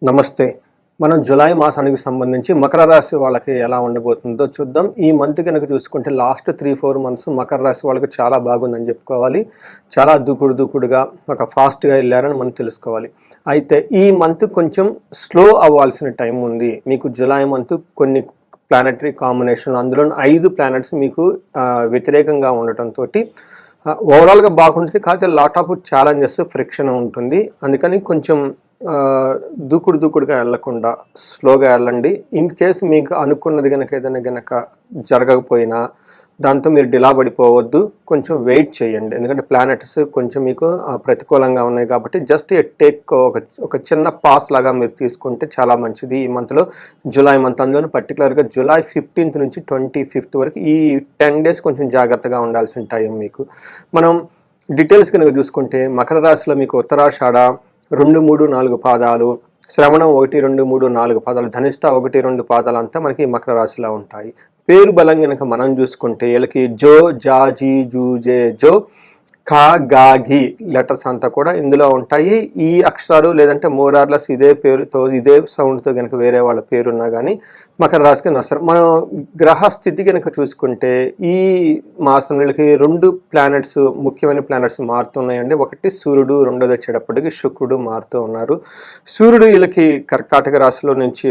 నమస్తే. మనం జులై మాసానికి సంబంధించి మకర రాశి వాళ్ళకి ఎలా ఉండబోతుందో చూద్దాం. ఈ మంత్ గనక చూసుకుంటే లాస్ట్ 3-4 మంత్స్ మకర రాశి వాళ్ళకి చాలా బాగుందని చెప్పుకోవాలి. చాలా దూకుడుగా ఒక ఫాస్ట్‌గా ఎళ్లారని మనం తెలుసుకోవాలి. అయితే ఈ మంత్ కొంచెం స్లో అవ్వాల్సిన టైం ఉంది. మీకు జులై మంత్ కొన్ని ప్లానెటరీ కాంబినేషన్ అందులో 5 ప్లానెట్స్ మీకు వ్యతిరేకంగా ఉండటంతోటి ఓవరాల్‌గా బాగుంటుంది. కాకపోతే లాట్ ఆఫ్ ఛాలెంజెస్, ఫ్రిక్షన్ ఉంటుంది. అందుకని కొంచెం దూకుడుగా వెళ్ళకుండా స్లోగా వెళ్ళండి. ఇన్ కేస్ మీకు అనుకున్నది ఏదైనా గనక జరగకపోయినా దాంతో మీరు డిలా పడిపోవద్దు. కొంచెం వెయిట్ చేయండి. ఎందుకంటే ప్లానెట్స్ కొంచెం మీకు ప్రతికూలంగా ఉన్నాయి కాబట్టి జస్ట్ టేక్ ఒక చిన్న పాస్ లాగా మీరు తీసుకుంటే చాలా మంచిది. ఈ మంత్లో జూలై మంత్ అందులో పర్టికులర్గా జూలై 15th నుంచి 25th వరకు ఈ 10 days కొంచెం జాగ్రత్తగా ఉండాల్సిన టైం మీకు. మనం డీటెయిల్స్ కనుక చూసుకుంటే మకర రాశిలో మీకు ఉత్తరాషాఢ 2, 3, 4 పాదాలు, శ్రవణం 1, 2, 3, 4 పాదాలు, ధనిష్ట 1, 2 పాదాలు అంతా మనకి మకర రాశిలో ఉంటాయి. పేరు బలం కనుక మనం చూసుకుంటే వీళ్ళకి జో, జా, జీ, జూ, జే, జో, ఖా, గా, ఘీ లెటర్స్ అంతా కూడా ఇందులో ఉంటాయి. ఈ అక్షరాలు లేదంటే మోరార్లెస్ ఇదే పేరుతో ఇదే సౌండ్తో కనుక వేరే వాళ్ళ పేరున్నా కానీ మకర రాశికి వస్తారు. మనం గ్రహ స్థితి కనుక చూసుకుంటే ఈ మాసం వీళ్ళకి 2 ప్లానెట్స్, ముఖ్యమైన ప్లానెట్స్ మారుతున్నాయండి. ఒకటి సూర్యుడు, రెండోది వచ్చేటప్పటికి శుక్రుడు మారుతూ ఉన్నారు. సూర్యుడు వీళ్ళకి కర్కాటక రాశిలో నుంచి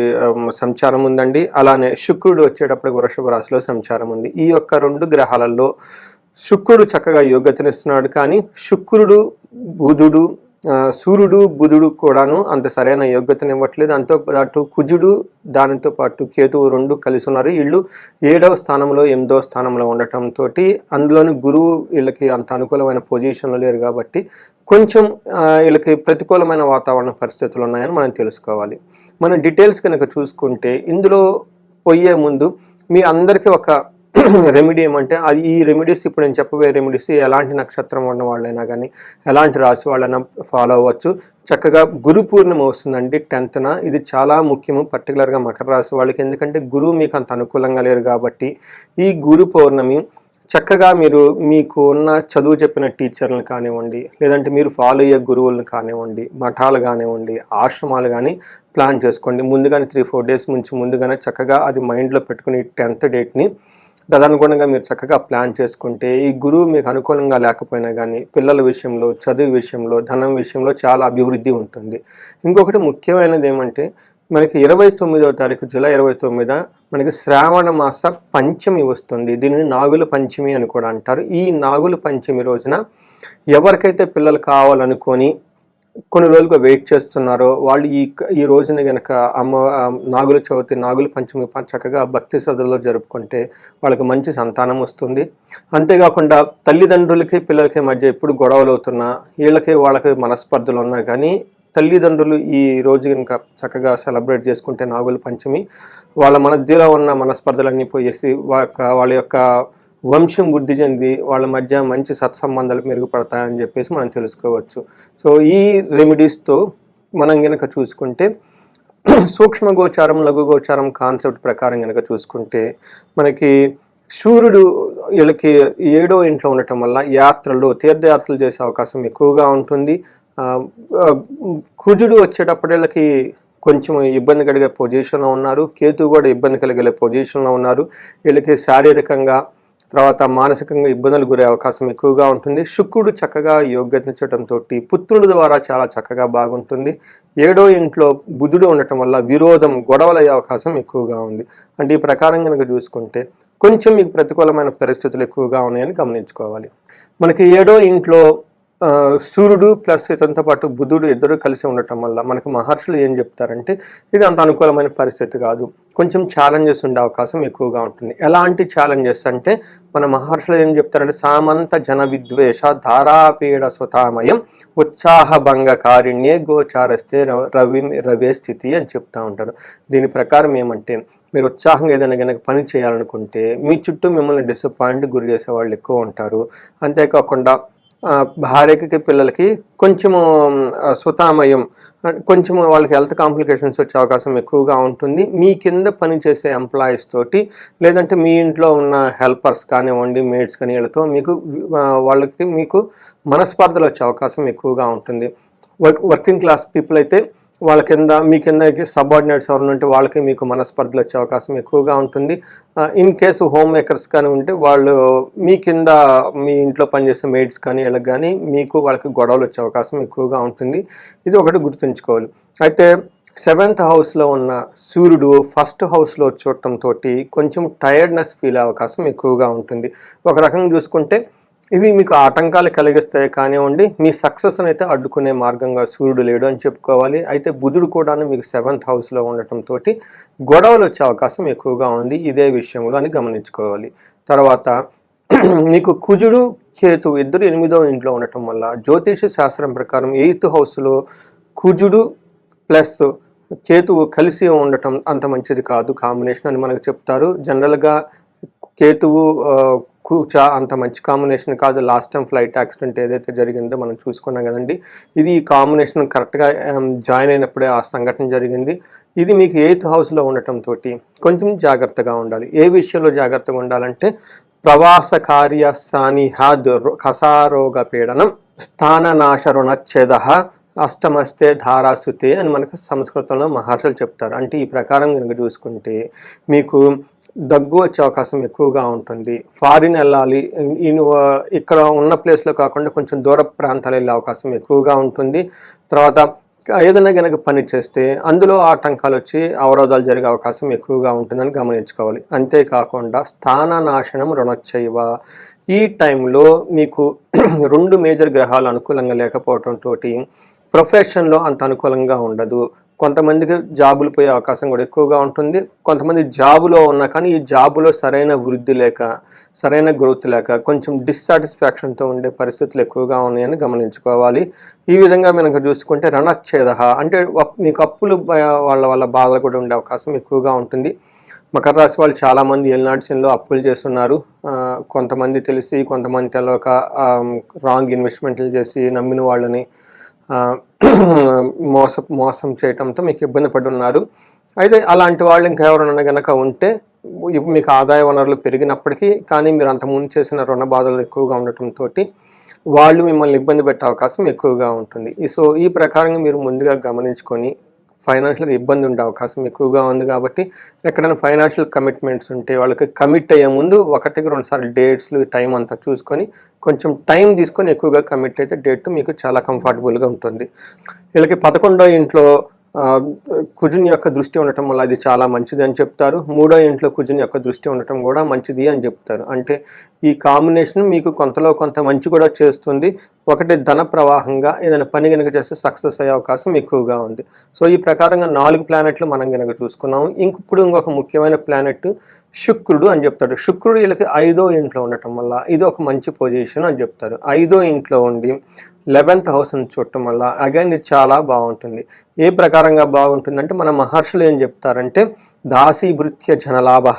సంచారం ఉందండి. అలానే శుక్రుడు వచ్చేటప్పటికి వృషభ రాశిలో సంచారం ఉంది. ఈ యొక్క 2 గ్రహాలలో శుక్రుడు చక్కగా యోగ్యతనిస్తున్నాడు. కానీ శుక్రుడు, బుధుడు, సూర్యుడు, బుధుడు కూడాను అంత సరైన యోగ్యతను ఇవ్వట్లేదు. దాంతో పాటు కుజుడు, దానితో పాటు కేతువు 2 కలిసి ఉన్నారు. వీళ్ళు 7వ స్థానంలో 8వ స్థానంలో ఉండటంతో అందులోని గురువు వీళ్ళకి అంత అనుకూలమైన పొజిషన్లో లేరు కాబట్టి కొంచెం వీళ్ళకి ప్రతికూలమైన వాతావరణ పరిస్థితులు ఉన్నాయని మనం తెలుసుకోవాలి. మనం డీటెయిల్స్ కనుక చూసుకుంటే ఇందులో పోయే ముందు మీ అందరికీ ఒక రెమెడీ ఏమంటే అది ఈ రెమెడీస్ ఇప్పుడు నేను చెప్పబోయే రెమెడీస్ ఎలాంటి నక్షత్రం ఉన్న వాళ్ళైనా కానీ ఎలాంటి రాశి వాళ్ళైనా ఫాలో అవ్వచ్చు. చక్కగా గురు పూర్ణిమ వస్తుందండి 10th. ఇది చాలా ముఖ్యము పర్టికులర్గా మకర రాశి వాళ్ళకి. ఎందుకంటే గురువు మీకు అంత అనుకూలంగా లేరు కాబట్టి ఈ గురు పౌర్ణమి చక్కగా మీరు మీకు ఉన్న చదువు చెప్పిన టీచర్లను కానివ్వండి, లేదంటే మీరు ఫాలో అయ్యే గురువులను కానివ్వండి, మఠాలు కానివ్వండి, ఆశ్రమాలు కానీ ప్లాన్ చేసుకోండి. ముందుగానే 3-4 days నుంచి ముందుగానే చక్కగా అది మైండ్లో పెట్టుకుని 10th dateని తదనుగుణంగా మీరు చక్కగా ప్లాన్ చేసుకుంటే ఈ గురువు మీకు అనుకూలంగా లేకపోయినా కానీ పిల్లల విషయంలో, చదువు విషయంలో, ధనం విషయంలో చాలా అభివృద్ధి ఉంటుంది. ఇంకొకటి ముఖ్యమైనది ఏమంటే మనకి 29వ తారీఖు జూలై 29 మనకి శ్రావణ మాస పంచమి వస్తుంది. దీనిని నాగుల పంచమి అని కూడా అంటారు. ఈ నాగుల పంచమి రోజున ఎవరికైతే పిల్లలు కావాలనుకొని కొన్ని రోజులుగా వెయిట్ చేస్తున్నారో వాళ్ళు ఈ రోజున కనుక నాగుల చవితి, నాగుల పంచమి చక్కగా భక్తి శ్రద్ధలో జరుపుకుంటే వాళ్ళకి మంచి సంతానం వస్తుంది. అంతేకాకుండా తల్లిదండ్రులకి పిల్లలకి మధ్య ఎప్పుడు గొడవలు అవుతున్నా, వాళ్ళకి మనస్పర్ధలు ఉన్నా కానీ తల్లిదండ్రులు ఈ రోజు కనుక చక్కగా సెలబ్రేట్ చేసుకుంటే నాగుల పంచమి వాళ్ళ మధ్యలో ఉన్న మనస్పర్ధలన్నీ పోయేసి వాళ్ళ యొక్క వంశం వృద్ధి చెంది వాళ్ళ మధ్య మంచి సత్సంబంధాలు మెరుగుపడతాయని చెప్పేసి మనం తెలుసుకోవచ్చు. సో ఈ రెమెడీస్తో మనం కనుక చూసుకుంటే సూక్ష్మ గోచారం, లఘు గోచారం కాన్సెప్ట్ ప్రకారం కనుక చూసుకుంటే మనకి సూర్యుడు వీళ్ళకి 7వ ఇంట్లో ఉండటం వల్ల తీర్థయాత్రలు చేసే అవకాశం ఎక్కువగా ఉంటుంది. కుజుడు వచ్చేటప్పుడు వీళ్ళకి కొంచెం ఇబ్బంది కలిగే పొజిషన్లో ఉన్నారు. కేతు కూడా ఇబ్బంది కలిగే పొజిషన్లో ఉన్నారు. వీళ్ళకి శారీరకంగా తర్వాత మానసికంగా ఇబ్బందులు గురే అవకాశం ఎక్కువగా ఉంటుంది. శుక్రుడు చక్కగా యోగ్యతించడంతో పుత్రుల ద్వారా చాలా చక్కగా బాగుంటుంది. 7వ ఇంట్లో బుధుడు ఉండటం వల్ల గొడవలు అయ్యే అవకాశం ఎక్కువగా ఉంది. అంటే ఈ ప్రకారం కనుక చూసుకుంటే కొంచెం మీకు ప్రతికూలమైన పరిస్థితులు ఎక్కువగా ఉన్నాయని గమనించుకోవాలి. మనకి 7వ ఇంట్లో సూర్యుడు ప్లస్ ఇతనితో పాటు బుధుడు ఇద్దరు కలిసి ఉండటం వల్ల మనకు మహర్షులు ఏం చెప్తారంటే ఇది అంత అనుకూలమైన పరిస్థితి కాదు, కొంచెం ఛాలెంజెస్ ఉండే అవకాశం ఎక్కువగా ఉంటుంది. ఎలాంటి ఛాలెంజెస్ అంటే మన మహర్షులు ఏం చెప్తారంటే సామంత జన విద్వేష ధారాపీడ స్వతామయం ఉత్సాహభంగ కారిణ్యే గోచారస్తే రవే స్థితి అని చెప్తా ఉంటారు. దీని ప్రకారం ఏమంటే మీరు ఉత్సాహంగా ఏదైనా కనుక పని చేయాలనుకుంటే మీ చుట్టూ మిమ్మల్ని డిసప్పాయింట్ గురి చేసే వాళ్ళు ఎక్కువ ఉంటారు. అంతేకాకుండా భార్యకి పిల్లలకి కొంచెము సుతామయం, కొంచెం వాళ్ళకి హెల్త్ కాంప్లికేషన్స్ వచ్చే అవకాశం ఎక్కువగా ఉంటుంది. మీ కింద పనిచేసే ఎంప్లాయీస్ తోటి లేదంటే మీ ఇంట్లో ఉన్న హెల్పర్స్ కానివ్వండి, మేడ్స్ కానీ వీళ్ళతో మీకు మనస్పర్ధలు వచ్చే అవకాశం ఎక్కువగా ఉంటుంది. వర్కింగ్ క్లాస్ పీపుల్ అయితే వాళ్ళ కింద మీ కింద సబార్డినేట్స్ ఎవరైనా ఉంటే వాళ్ళకి మీకు మనస్పర్ధలు వచ్చే అవకాశం ఎక్కువగా ఉంటుంది. ఇన్ కేసు హోమ్ మేకర్స్ కానీ ఉంటే వాళ్ళు మీ కింద మీ ఇంట్లో పనిచేసే మెయిడ్స్ కానీ వీళ్ళకి కానీ మీకు వాళ్ళకి గొడవలు వచ్చే అవకాశం ఎక్కువగా ఉంటుంది. ఇది ఒకటి గుర్తుంచుకోవాలి. అయితే 7th హౌస్లో ఉన్న సూర్యుడు 1st హౌస్లో చూడటంతో కొంచెం టైర్డ్నెస్ ఫీల్ అయ్యే అవకాశం ఎక్కువగా ఉంటుంది. ఒక రకంగా చూసుకుంటే ఇవి మీకు ఆటంకాలు కలిగిస్తాయి కానివ్వండి, మీ సక్సెస్ని అయితే అడ్డుకునే మార్గంగా సూర్యుడు లేడు అని చెప్పుకోవాలి. అయితే బుధుడు కూడా మీకు 7th హౌస్లో ఉండటంతో గొడవలు వచ్చే అవకాశం ఎక్కువగా ఉంది ఇదే విషయంలో అని గమనించుకోవాలి. తర్వాత మీకు కుజుడు కేతు ఇద్దరు 8వ ఇంట్లో ఉండటం వల్ల జ్యోతిష శాస్త్రం ప్రకారం 8th హౌస్లో కుజుడు ప్లస్ కేతువు కలిసి ఉండటం అంత మంచిది కాదు కాంబినేషన్ అని మనకు చెప్తారు. జనరల్గా కేతువు కూచ అంత మంచి కాంబినేషన్ కాదు. లాస్ట్ టైం ఫ్లైట్ యాక్సిడెంట్ ఏదైతే జరిగిందో మనం చూసుకున్నాం కదండి. ఇది ఈ కాంబినేషన్ కరెక్ట్గా జాయిన్ అయినప్పుడే ఆ సంఘటన జరిగింది. ఇది మీకు 8th హౌస్లో ఉండటంతో కొంచెం జాగ్రత్తగా ఉండాలి. ఏ విషయంలో జాగ్రత్తగా ఉండాలంటే ప్రవాస కార్య సానిహాద్ కసారోగ పీడనం స్థాననాశ రుణచ్ఛేద అష్టమస్తే ధారాసుతే అని మనకు సంస్కృతంలో మహర్షులు చెప్తారు. అంటే ఈ ప్రకారం కనుక చూసుకుంటే మీకు దగ్గు వచ్చే అవకాశం ఎక్కువగా ఉంటుంది. ఫారిన్ వెళ్ళాలి, ఇక్కడ ఉన్న ప్లేస్లో కాకుండా కొంచెం దూర ప్రాంతాలు వెళ్ళే అవకాశం ఎక్కువగా ఉంటుంది. తర్వాత ఏదైనా కనుక పని చేస్తే అందులో ఆటంకాలు వచ్చి అవరోధాలు జరిగే అవకాశం ఎక్కువగా ఉంటుందని గమనించుకోవాలి. అంతేకాకుండా స్థాన నాశనం రుణచ్చైవ ఈ టైంలో మీకు 2 మేజర్ గ్రహాలు అనుకూలంగా లేకపోవడంతో ప్రొఫెషన్లో అంత అనుకూలంగా ఉండదు. కొంతమందికి జాబులు పోయే అవకాశం కూడా ఎక్కువగా ఉంటుంది. కొంతమంది జాబులో ఉన్నా కానీ ఈ జాబులో సరైన వృద్ధి లేక సరైన గ్రోత్ లేక కొంచెం డిస్సాటిస్ఫాక్షన్తో ఉండే పరిస్థితులు ఎక్కువగా ఉన్నాయని గమనించుకోవాలి. ఈ విధంగా మనం చూసుకుంటే రణచ్ఛేద అంటే మీకు అప్పులు వాళ్ళ బాధలు కూడా ఉండే అవకాశం ఎక్కువగా ఉంటుంది. మకర రాశి వాళ్ళు చాలామంది ఏలినాటి అప్పులు చేస్తున్నారు. కొంతమంది తెలిసి కొంతమంది తెలియక రాంగ్ ఇన్వెస్ట్మెంట్లు చేసి నమ్మిన వాళ్ళని మోసం చేయటంతో మీకు ఇబ్బంది పడి ఉన్నారు. అయితే అలాంటి వాళ్ళు ఇంకెవరైనా కనుక ఉంటే మీకు ఆదాయ వనరులు పెరిగినప్పటికీ కానీ మీరు అంతకుముందు చేసిన రుణ బాధలు ఎక్కువగా ఉండటంతో వాళ్ళు మిమ్మల్ని ఇబ్బంది పెట్టే అవకాశం ఎక్కువగా ఉంటుంది. సో ఈ ప్రకారంగా మీరు ముందుగా గమనించుకొని ఫైనాన్షియల్గా ఇబ్బంది ఉండే అవకాశం ఎక్కువగా ఉంది. కాబట్టి ఎక్కడైనా ఫైనాన్షియల్ కమిట్మెంట్స్ ఉంటే వాళ్ళకి కమిట్ అయ్యే ముందు 1-2 సార్లు డేట్స్లు టైం అంతా చూసుకొని కొంచెం టైం తీసుకొని ఎక్కువగా కమిట్ అయితే డేట్ మీకు చాలా కంఫర్టబుల్గా ఉంటుంది. వీళ్ళకి 11వ ఇంట్లో కుజుని యొక్క దృష్టి ఉండటం వల్ల అది చాలా మంచిది అని చెప్తారు. 3వ ఇంట్లో కుజుని యొక్క దృష్టి ఉండటం కూడా మంచిది అని చెప్తారు. అంటే ఈ కాంబినేషన్ మీకు కొంతలో కొంత మంచి కూడా చేస్తుంది. ఒకటి ధన ప్రవాహంగా ఏదైనా పని కనుక చేస్తే సక్సెస్ అయ్యే అవకాశం ఎక్కువగా ఉంది. సో ఈ ప్రకారంగా 4 ప్లానెట్లు మనం కనుక చూసుకున్నాము. ఇంకొక ముఖ్యమైన ప్లానెట్ శుక్రుడు అని చెప్తాడు. శుక్రుడు వీళ్ళకి 5వ ఇంట్లో ఉండటం వల్ల ఇది ఒక మంచి పొజిషన్ అని చెప్తారు. 5వ ఇంట్లో ఉండి 11th హౌస్ని చూడటం వల్ల అగైన్ ఇది చాలా బాగుంటుంది. ఏ ప్రకారంగా బాగుంటుందంటే మన మహర్షులు ఏం చెప్తారంటే దాసీభృత్య జనలాభ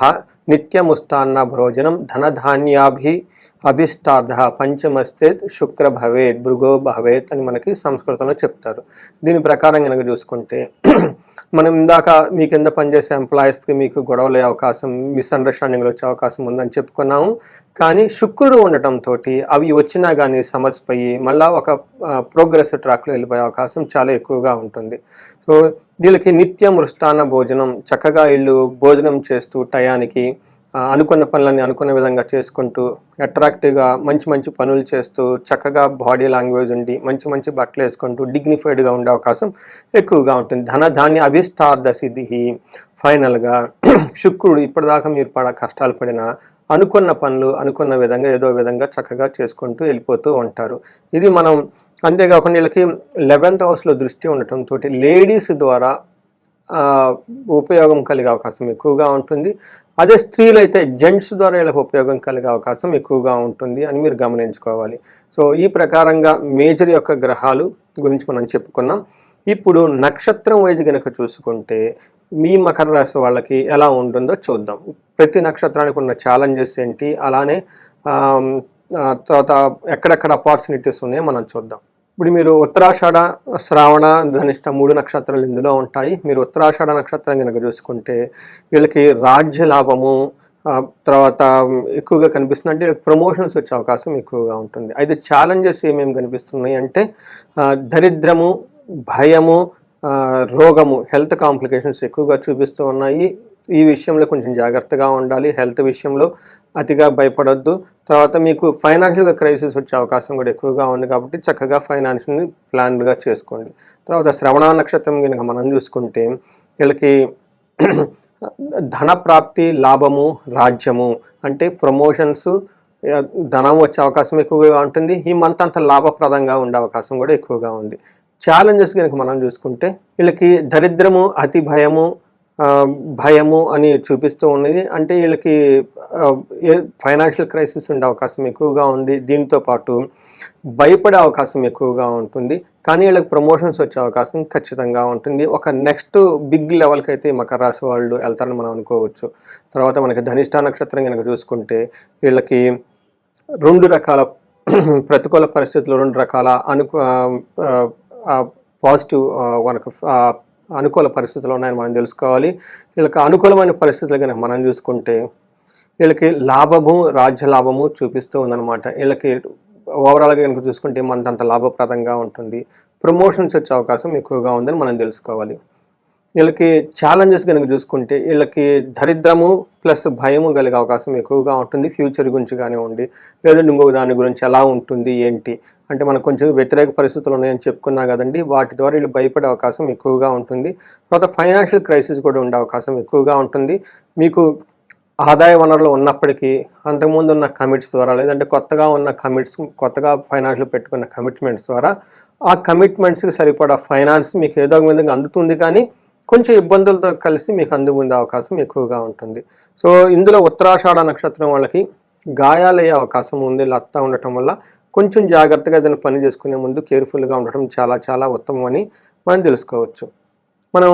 నిత్యముస్తాన్న భోజనం ధనధాన్యాభి అభిష్టార్థ పంచమస్తే శుక్ర భవేత్ భృగో భవేత్ అని మనకి సంస్కృతంలో చెప్తారు. దీని ప్రకారం కనుక చూసుకుంటే మనం ఇందాక మీ కింద పనిచేసే ఎంప్లాయీస్కి మీకు గొడవలే అవకాశం మిస్అండర్స్టాండింగ్లు వచ్చే అవకాశం ఉందని చెప్పుకున్నాము. కానీ శుక్రుడు ఉండటంతో అవి వచ్చినా కానీ సమస్యపోయి మళ్ళీ ఒక ప్రోగ్రెస్ ట్రాక్లో వెళ్ళిపోయే అవకాశం చాలా ఎక్కువగా ఉంటుంది. సో వీళ్ళకి నిత్యం మృష్టాన్న భోజనం చక్కగా వీళ్ళు భోజనం చేస్తూ టయానికి అనుకున్న పనులన్నీ అనుకున్న విధంగా చేసుకుంటూ అట్రాక్టివ్గా మంచి పనులు చేస్తూ చక్కగా బాడీ లాంగ్వేజ్ ఉండి మంచి బట్టలు వేసుకుంటూ డిగ్నిఫైడ్గా ఉండే అవకాశం ఎక్కువగా ఉంటుంది. ధనధాన్య అభిష్టార్థ సిద్ధి ఫైనల్గా శుక్రుడు ఇప్పటిదాకా మీరు కష్టాలు పడినా అనుకున్న పనులు అనుకున్న విధంగా ఏదో విధంగా చక్కగా చేసుకుంటూ వెళ్ళిపోతూ ఉంటారు. ఇది మనం అంతేకాకుండా వీళ్ళకి 11th హౌస్లో దృష్టి ఉండటంతో లేడీస్ ద్వారా ఉపయోగం కలిగే అవకాశం ఎక్కువగా ఉంటుంది. అదే స్త్రీలు అయితే జెంట్స్ ద్వారా వీళ్ళకి ఉపయోగం కలిగే అవకాశం ఎక్కువగా ఉంటుంది అని మీరు గమనించుకోవాలి. సో ఈ ప్రకారంగా మేజర్ యొక్క గ్రహాలు గురించి మనం చెప్పుకున్నాం. ఇప్పుడు నక్షత్రం వైజ్ కనుక చూసుకుంటే మీ మకర రాశి వాళ్ళకి ఎలా ఉంటుందో చూద్దాం. ప్రతి నక్షత్రానికి ఉన్న ఛాలెంజెస్ ఏంటి, అలానే తర్వాత ఎక్కడెక్కడ ఆపర్చునిటీస్ ఉన్నాయో మనం చూద్దాం. ఇప్పుడు మీరు ఉత్తరాషాఢ శ్రావణ ధనిష్ట 3 నక్షత్రాలు ఇందులో ఉంటాయి. మీరు ఉత్తరాషాఢ నక్షత్రం కనుక చూసుకుంటే వీళ్ళకి రాజ్య లాభము తర్వాత ఎక్కువగా కనిపిస్తుంది. అంటే ప్రమోషన్స్ వచ్చే అవకాశం ఎక్కువగా ఉంటుంది. అయితే ఛాలెంజెస్ ఏమేమి కనిపిస్తున్నాయి అంటే దరిద్రము, భయము, రోగము హెల్త్ కాంప్లికేషన్స్ ఎక్కువగా చూపిస్తూ ఉన్నాయి. ఈ విషయంలో కొంచెం జాగ్రత్తగా ఉండాలి. హెల్త్ విషయంలో అతిగా భయపడొద్దు. తర్వాత మీకు ఫైనాన్షియల్‌గా క్రైసిస్ వచ్చే అవకాశం కూడా ఎక్కువగా ఉంది కాబట్టి చక్కగా ఫైనాన్షియల్‌ని ప్లాన్డ్‌గా చేసుకోండి. తర్వాత శ్రవణ నక్షత్రం గనుక మనం చూసుకుంటే వీళ్ళకి ధన ప్రాప్తి, లాభము, రాజ్యము అంటే ప్రమోషన్స్, ధనం వచ్చే అవకాశం ఎక్కువగా ఉంటుంది. ఈ మంత్ అంతా లాభప్రదంగా ఉండే అవకాశం కూడా ఎక్కువగా ఉంది. ఛాలెంజెస్ గనుక మనం చూసుకుంటే వీళ్ళకి దరిద్రము, అతి భయము అని చూపిస్తూ ఉన్నది. అంటే వీళ్ళకి ఫైనాన్షియల్ క్రైసిస్ ఉండే అవకాశం ఎక్కువగా ఉంది. దీంతో పాటు భయపడే అవకాశం ఎక్కువగా ఉంటుంది. కానీ వీళ్ళకి ప్రమోషన్స్ వచ్చే అవకాశం ఖచ్చితంగా ఉంటుంది. ఒక నెక్స్ట్ బిగ్ లెవెల్కి అయితే మకర రాశి వాళ్ళు వెళ్తారని మనం అనుకోవచ్చు. తర్వాత మనకి ధనిష్ట నక్షత్రం కనుక చూసుకుంటే వీళ్ళకి 2 రకాల ప్రతికూల పరిస్థితులు, 2 రకాల పాజిటివ్ మనకు అనుకూల పరిస్థితులు ఉన్నాయని మనం తెలుసుకోవాలి. వీళ్ళకి అనుకూలమైన పరిస్థితులు కనుక మనం చూసుకుంటే వీళ్ళకి లాభము, రాజ్య లాభము చూపిస్తూ ఉందన్నమాట. వీళ్ళకి ఓవరాల్గా కనుక చూసుకుంటే మనదంత లాభప్రదంగా ఉంటుంది. ప్రమోషన్స్ వచ్చే అవకాశం ఎక్కువగా ఉందని మనం తెలుసుకోవాలి. వీళ్ళకి ఛాలెంజెస్ కనుక చూసుకుంటే వీళ్ళకి దరిద్రము ప్లస్ భయము కలిగే అవకాశం ఎక్కువగా ఉంటుంది. ఫ్యూచర్ గురించి కానివ్వండి, లేదంటే ఇంకొక దాని గురించి ఎలా ఉంటుంది ఏంటి అంటే మనకు కొంచెం వ్యతిరేక పరిస్థితులు ఉన్నాయని చెప్పుకున్నా కదండి. వాటి ద్వారా వీళ్ళు భయపడే అవకాశం ఎక్కువగా ఉంటుంది. తర్వాత ఫైనాన్షియల్ క్రైసిస్ కూడా ఉండే అవకాశం ఎక్కువగా ఉంటుంది. మీకు ఆదాయ వనరులు ఉన్నప్పటికీ అంతకుముందు ఉన్న కమిట్స్ ద్వారా, లేదంటే కొత్తగా ఫైనాన్షియల్ పెట్టుకున్న కమిట్మెంట్స్ ద్వారా ఆ కమిట్మెంట్స్కి సరిపడా ఫైనాన్స్ మీకు ఏదో ఒక విధంగా అందుతుంది. కానీ కొంచెం ఇబ్బందులతో కలిసి మీకు అందుకుండే అవకాశం ఎక్కువగా ఉంటుంది. సో ఇందులో ఉత్తరాషాఢ నక్షత్రం వాళ్ళకి గాయాలయ్యే అవకాశం ఉంది. లత్తా ఉండటం వల్ల కొంచెం జాగ్రత్తగా ఏదైనా పని చేసుకునే ముందు కేర్ఫుల్గా ఉండటం చాలా చాలా ఉత్తమం అని మనం తెలుసుకోవచ్చు. మనం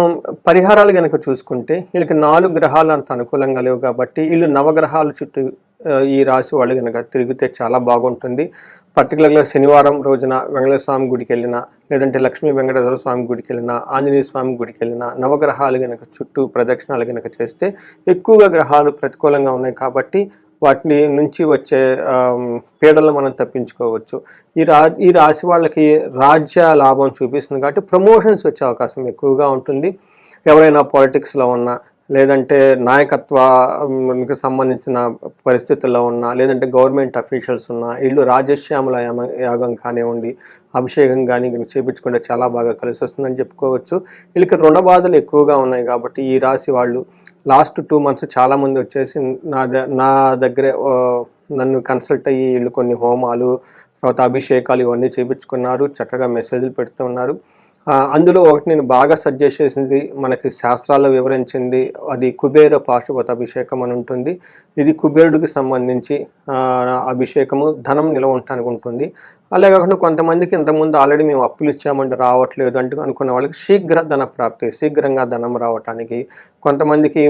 పరిహారాలు కనుక చూసుకుంటే వీళ్ళకి 4 గ్రహాలు అంత అనుకూలంగా లేవు కాబట్టి వీళ్ళు నవగ్రహాల చుట్టూ ఈ రాశి వాళ్ళు కనుక తిరిగితే చాలా బాగుంటుంది. పర్టికులర్గా శనివారం రోజున వెంకటేశ్వర స్వామి గుడికి వెళ్ళినా, లేదంటే లక్ష్మీ వెంకటేశ్వర స్వామి గుడికి వెళ్ళినా, ఆంజనేయ స్వామి గుడికి వెళ్ళినా నవగ్రహాలు కనుక చుట్టూ ప్రదక్షిణాలు కనుక చేస్తే ఎక్కువగా గ్రహాలు ప్రతికూలంగా ఉన్నాయి కాబట్టి వాటి నుంచి వచ్చే పీడలు మనం తప్పించుకోవచ్చు. ఈ రాశి వాళ్ళకి రాజ్య లాభం చూపిస్తుంది కాబట్టి ప్రమోషన్స్ వచ్చే అవకాశం ఎక్కువగా ఉంటుంది. ఎవరైనా పాలిటిక్స్లో ఉన్నా, లేదంటే నాయకత్వానికి సంబంధించిన పరిస్థితుల్లో ఉన్నా, లేదంటే గవర్నమెంట్ అఫీషియల్స్ ఉన్నా వీళ్ళు రాజశ్యామల యాగం కానివ్వండి, అభిషేకం కానీ చేయించుకుంటే చాలా బాగా కలిసి వస్తుందని చెప్పుకోవచ్చు. వీళ్ళకి రుణ బాధలు ఎక్కువగా ఉన్నాయి కాబట్టి ఈ రాశి వాళ్ళు లాస్ట్ 2 months చాలామంది వచ్చేసి నా దగ్గరే నన్ను కన్సల్ట్ అయ్యి వీళ్ళు కొన్ని హోమాలు, తర్వాత అభిషేకాలు ఇవన్నీ చేయించుకున్నారు. చక్కగా మెసేజ్లు పెడుతూ ఉన్నారు. అందులో ఒకటి నేను బాగా సజెస్ట్ చేసింది, మనకి శాస్త్రాల్లో వివరించింది, అది కుబేర పాశుపత అభిషేకం అని ఉంటుంది. ఇది కుబేరుడికి సంబంధించి అభిషేకము, ధనం నిలవ ఉండటానికి ఉంటుంది. అలా కాకుండా కొంతమందికి ఇంతకుముందు ఆల్రెడీ మేము అప్పులు ఇచ్చామంటే రావట్లేదు అంటూ అనుకున్న వాళ్ళకి శీఘ్రంగా ధనం రావటానికి, కొంతమందికి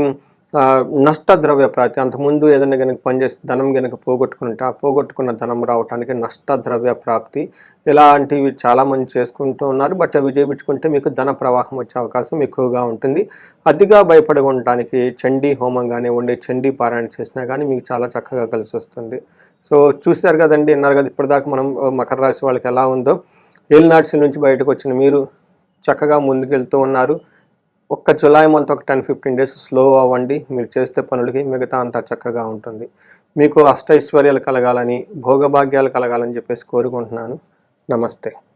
నష్టద్రవ్య ప్రాప్తి, అంతకుముందు ఏదైనా కనుక పనిచేసి ధనం కనుక పోగొట్టుకుంటే ఆ పోగొట్టుకున్న ధనం రావటానికి నష్టద్రవ్య ప్రాప్తి, ఇలాంటివి చాలామంది చేసుకుంటూ ఉన్నారు. బట్ అవి చేయించుకుంటే మీకు ధన ప్రవాహం వచ్చే అవకాశం ఎక్కువగా ఉంటుంది. అతిగా భయపడి ఉండటానికి చండీ హోమం కానివ్వండి, చండీ పారాయణ చేసినా కానీ మీకు చాలా చక్కగా కలిసి వస్తుంది. సో చూశారు కదండి, విన్నారు కదా ఇప్పటిదాకా మనం మకర రాశి వాళ్ళకి ఎలా ఉందో. ఏలినాటి నుంచి బయటకు వచ్చిన మీరు చక్కగా ముందుకెళ్తూ ఉన్నారు. ఒక్క జులై మంత్ ఒక 10-15 days స్లో అవ్వండి. మీరు చేస్తే పనులకి మిగతా అంతా చక్కగా ఉంటుంది. మీకు అష్టైశ్వర్యాలు కలగాలని, భోగభాగ్యాలు కలగాలని చెప్పేసి కోరుకుంటున్నాను. నమస్తే.